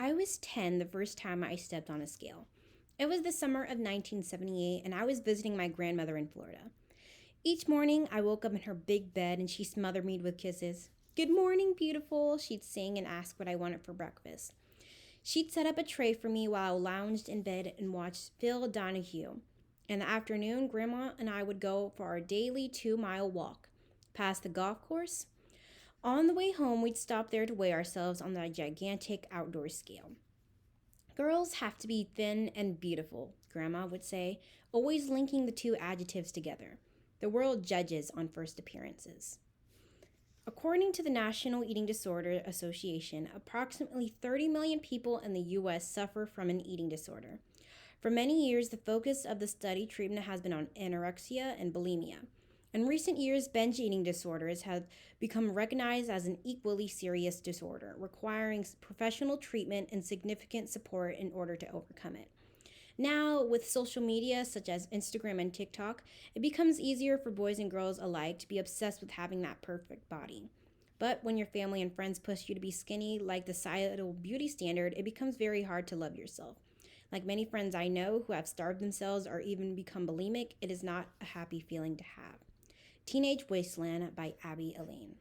I was 10 the first time I stepped on a scale. It was the summer of 1978, and I was visiting my grandmother in Florida. Each morning, I woke up in her big bed and she smothered me with kisses. "Good morning, beautiful," she'd sing and ask what I wanted for breakfast. She'd set up a tray for me while I lounged in bed and watched Phil Donahue. In the afternoon, Grandma and I would go for our daily 2-mile walk past the golf course. On the way home, we'd stop there to weigh ourselves on the gigantic outdoor scale. "Girls have to be thin and beautiful," Grandma would say, always linking the two adjectives together. The world judges on first appearances. According to the National Eating Disorder Association, approximately 30 million people in the U.S. suffer from an eating disorder. For many years, the focus of the study treatment has been on anorexia and bulimia. In recent years, binge eating disorders have become recognized as an equally serious disorder, requiring professional treatment and significant support in order to overcome it. Now, with social media such as Instagram and TikTok, it becomes easier for boys and girls alike to be obsessed with having that perfect body. But when your family and friends push you to be skinny like the societal beauty standard, it becomes very hard to love yourself. Like many friends I know who have starved themselves or even become bulimic, it is not a happy feeling to have. Teenage Waistland by Abby Elaine.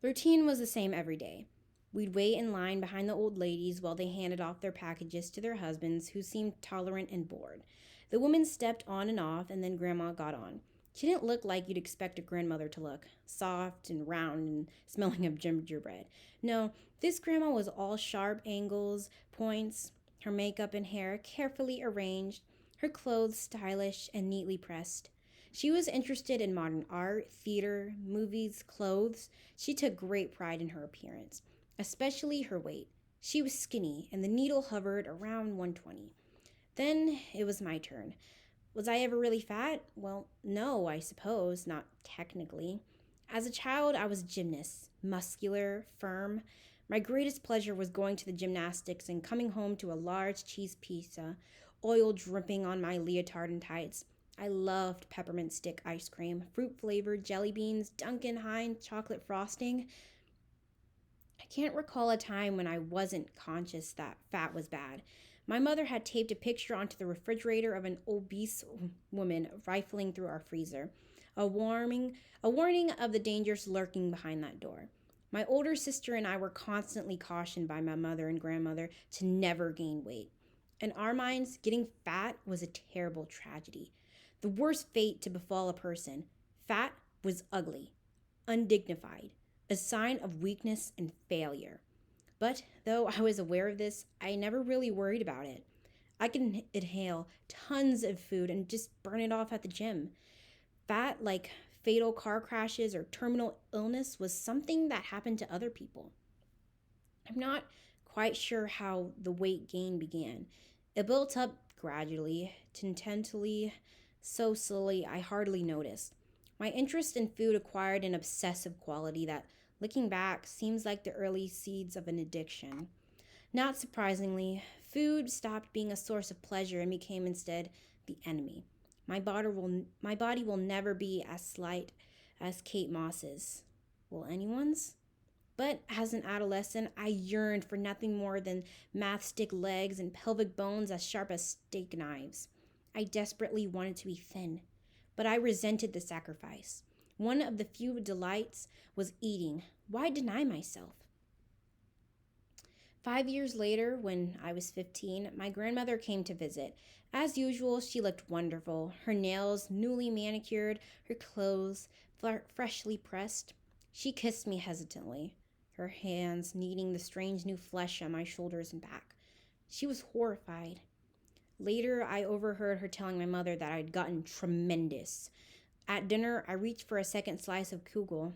The routine was the same every day. We'd wait in line behind the old ladies while they handed off their packages to their husbands, who seemed tolerant and bored. The women stepped on and off, and then Grandma got on. She didn't look like you'd expect a grandmother to look, soft and round and smelling of gingerbread. No, this grandma was all sharp angles, points, her makeup and hair carefully arranged, her clothes stylish and neatly pressed. She was interested in modern art, theater, movies, clothes. She took great pride in her appearance, especially her weight. She was skinny, and the needle hovered around 120. Then it was my turn. Was I ever really fat? Well, no, I suppose, not technically. As a child, I was a gymnast, muscular, firm. My greatest pleasure was going to the gymnastics and coming home to a large cheese pizza, oil dripping on my leotard and tights. I loved peppermint stick ice cream, fruit-flavored jelly beans, Duncan Hines chocolate frosting. I can't recall a time when I wasn't conscious that fat was bad. My mother had taped a picture onto the refrigerator of an obese woman rifling through our freezer, a warning of the dangers lurking behind that door. My older sister and I were constantly cautioned by my mother and grandmother to never gain weight. In our minds, getting fat was a terrible tragedy, the worst fate to befall a person. Fat was ugly, undignified, a sign of weakness and failure. But though I was aware of this, I never really worried about it. I could inhale tons of food and just burn it off at the gym. Fat, like fatal car crashes or terminal illness, was something that happened to other people. I'm not quite sure how the weight gain began. It built up gradually, intentionally, so slowly I hardly noticed. My interest in food acquired an obsessive quality that, looking back, seems like the early seeds of an addiction. Not surprisingly, food stopped being a source of pleasure and became instead the enemy. My body will never be as slight as Kate Moss's. Will anyone's? But as an adolescent, I yearned for nothing more than matchstick legs and pelvic bones as sharp as steak knives. I desperately wanted to be thin, but I resented the sacrifice. One of the few delights was eating. Why deny myself? 5 years later, when I was 15, my grandmother came to visit. As usual, she looked wonderful, her nails newly manicured, her clothes freshly pressed. She kissed me hesitantly, her hands kneading the strange new flesh on my shoulders and back. She was horrified. Later, I overheard her telling my mother that I'd gotten tremendous. At dinner, I reached for a second slice of kugel,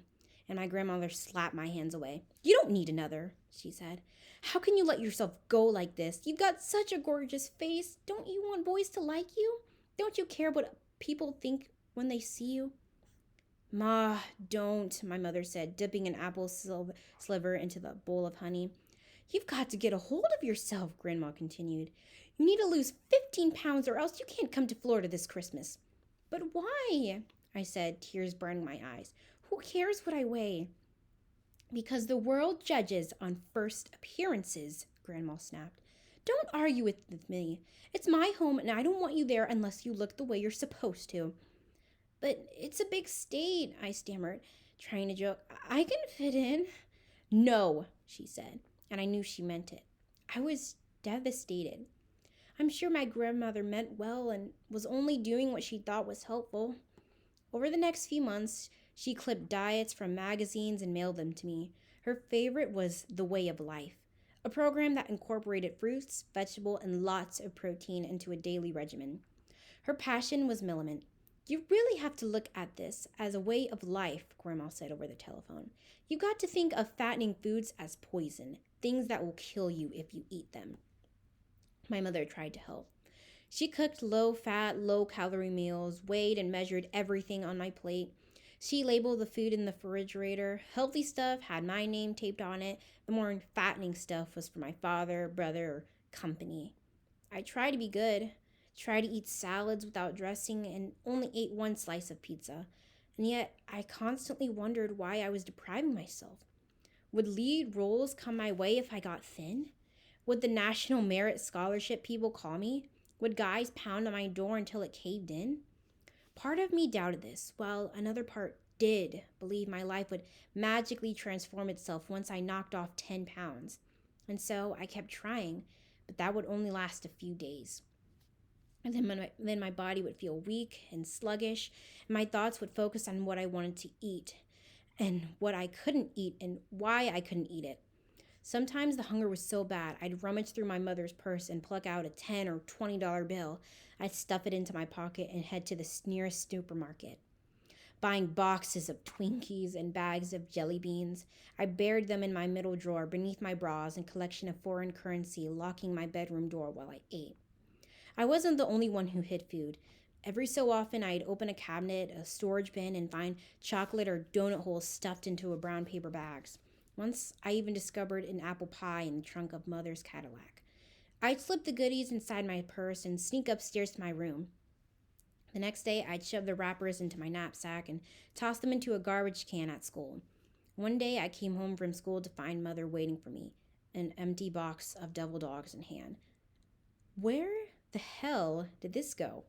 and my grandmother slapped my hands away. "You don't need another," she said. "How can you let yourself go like this? You've got such a gorgeous face. Don't you want boys to like you? Don't you care what people think when they see you?" "Ma, don't," my mother said, dipping an apple sliver into the bowl of honey. "You've got to get a hold of yourself," Grandma continued. "You need to lose 15 pounds or else you can't come to Florida this Christmas." "But why?" I said, tears burning my eyes. "Who cares what I weigh?" Because the world judges on first appearances, Grandma snapped. Don't argue with me. It's my home and I don't want you there unless you look the way you're supposed to. But it's a big state, I stammered, trying to joke. I can fit in. No, she said, and I knew she meant it. I was devastated. I'm sure my grandmother meant well and was only doing what she thought was helpful. Over the next few months, she clipped diets from magazines and mailed them to me. Her favorite was The Way of Life, a program that incorporated fruits, vegetable, and lots of protein into a daily regimen. Her passion was Millimant. You really have to look at this as a way of life, Grandma said over the telephone. You got to think of fattening foods as poison, things that will kill you if you eat them. My mother tried to help. She cooked low fat, low calorie meals, weighed and measured everything on my plate. She labeled the food in the refrigerator. Healthy stuff had my name taped on it. The more fattening stuff was for my father, brother, or company. I tried to be good, tried to eat salads without dressing, and only ate one slice of pizza. And yet, I constantly wondered why I was depriving myself. Would lead roles come my way if I got thin? Would the National Merit Scholarship people call me? Would guys pound on my door until it caved in? Part of me doubted this, while another part did believe my life would magically transform itself once I knocked off 10 pounds. And so I kept trying, but that would only last a few days. And then my body would feel weak and sluggish, and my thoughts would focus on what I wanted to eat, and what I couldn't eat, and why I couldn't eat it. Sometimes the hunger was so bad, I'd rummage through my mother's purse and pluck out a $10 or $20 bill. I'd stuff it into my pocket and head to the nearest supermarket. Buying boxes of Twinkies and bags of jelly beans, I buried them in my middle drawer beneath my bras and collection of foreign currency, locking my bedroom door while I ate. I wasn't the only one who hid food. Every so often, I'd open a cabinet, a storage bin, and find chocolate or donut holes stuffed into brown paper bags. Once, I even discovered an apple pie in the trunk of Mother's Cadillac. I'd slip the goodies inside my purse and sneak upstairs to my room. The next day, I'd shove the wrappers into my knapsack and toss them into a garbage can at school. One day, I came home from school to find Mother waiting for me, an empty box of devil dogs in hand. Where the hell did this go?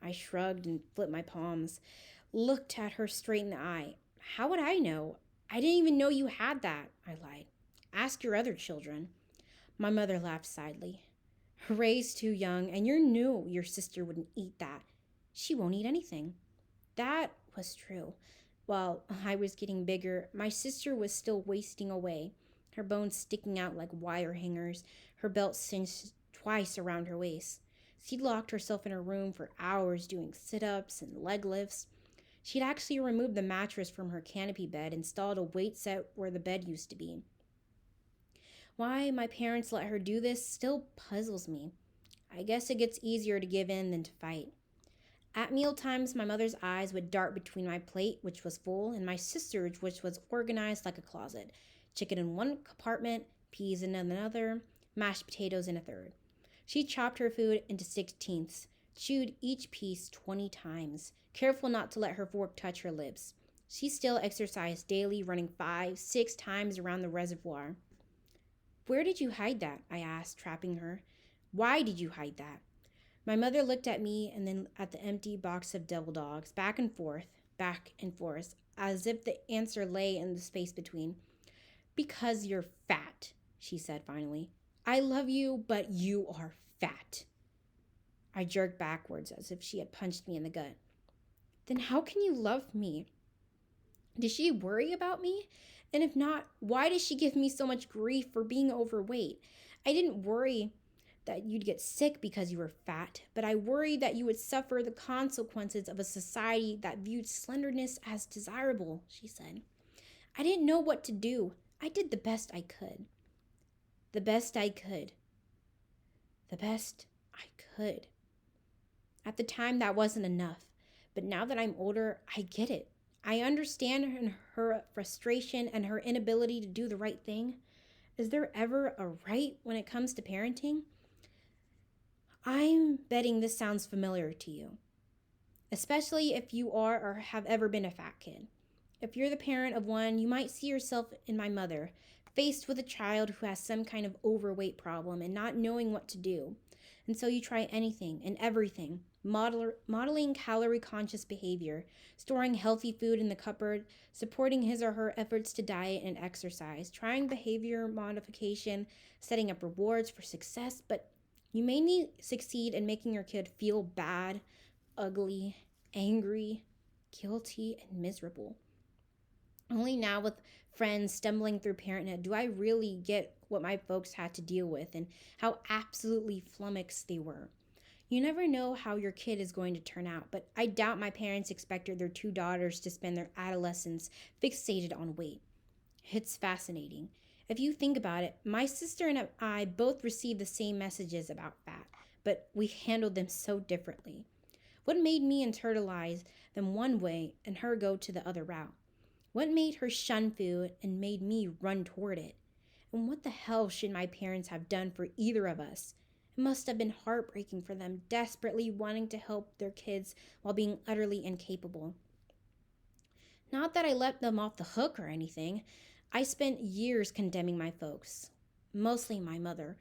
I shrugged and flipped my palms, looked at her straight in the eye. How would I know? I didn't even know you had that, I lied. Ask your other children. My mother laughed sadly. Ray's too young, and you knew your sister wouldn't eat that. She won't eat anything. That was true. While I was getting bigger, my sister was still wasting away, her bones sticking out like wire hangers, her belt cinched twice around her waist. She'd locked herself in her room for hours doing sit-ups and leg lifts. She'd actually removed the mattress from her canopy bed and installed a weight set where the bed used to be. Why my parents let her do this still puzzles me. I guess it gets easier to give in than to fight. At meal times, my mother's eyes would dart between my plate, which was full, and my sister's, which was organized like a closet. Chicken in one compartment, peas in another, mashed potatoes in a third. She chopped her food into 16ths, chewed each piece 20 times, careful not to let her fork touch her lips. She still exercised daily, running 5-6 times around the reservoir. Where did you hide that? I asked, trapping her. Why did you hide that? My mother looked at me and then at the empty box of devil dogs, back and forth, as if the answer lay in the space between. Because you're fat, she said finally. I love you, but you are fat. I jerked backwards as if she had punched me in the gut. Then how can you love me? Does she worry about me? And if not, why does she give me so much grief for being overweight? I didn't worry that you'd get sick because you were fat, but I worried that you would suffer the consequences of a society that viewed slenderness as desirable, she said. I didn't know what to do. I did the best I could. The best I could. The best I could. At the time, that wasn't enough. But now that I'm older, I get it. I understand her frustration and her inability to do the right thing. Is there ever a right when it comes to parenting? I'm betting this sounds familiar to you, especially if you are or have ever been a fat kid. If you're the parent of one, you might see yourself in my mother, faced with a child who has some kind of overweight problem and not knowing what to do. And so you try anything and everything, modeling calorie conscious behavior, storing healthy food in the cupboard, supporting his or her efforts to diet and exercise, trying behavior modification, setting up rewards for success, but you may need succeed in making your kid feel bad, ugly, angry, guilty, and miserable. Only now, with friends stumbling through parenthood, do I really get what my folks had to deal with and how absolutely flummoxed they were. You never know how your kid is going to turn out, but I doubt my parents expected their two daughters to spend their adolescence fixated on weight. It's fascinating. If you think about it, my sister and I both received the same messages about fat, but we handled them so differently. What made me internalize them one way and her go to the other route? What made her shun food and made me run toward it? And what the hell should my parents have done for either of us? It must have been heartbreaking for them, desperately wanting to help their kids while being utterly incapable. Not that I let them off the hook or anything. I spent years condemning my folks, mostly my mother,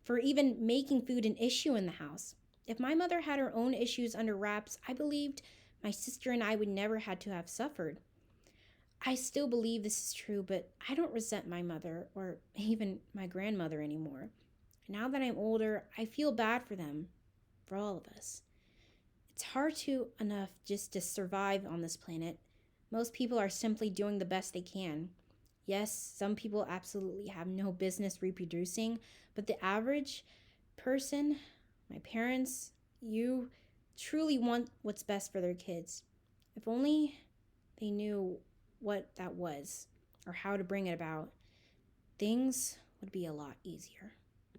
for even making food an issue in the house. If my mother had her own issues under wraps, I believed my sister and I would never had to have suffered. I still believe this is true, but I don't resent my mother or even my grandmother anymore. Now that I'm older, I feel bad for them, for all of us. It's hard to enough just to survive on this planet. Most people are simply doing the best they can. Yes, some people absolutely have no business reproducing, but the average person, my parents, you, truly want what's best for their kids. If only they knew what that was or how to bring it about, things would be a lot easier.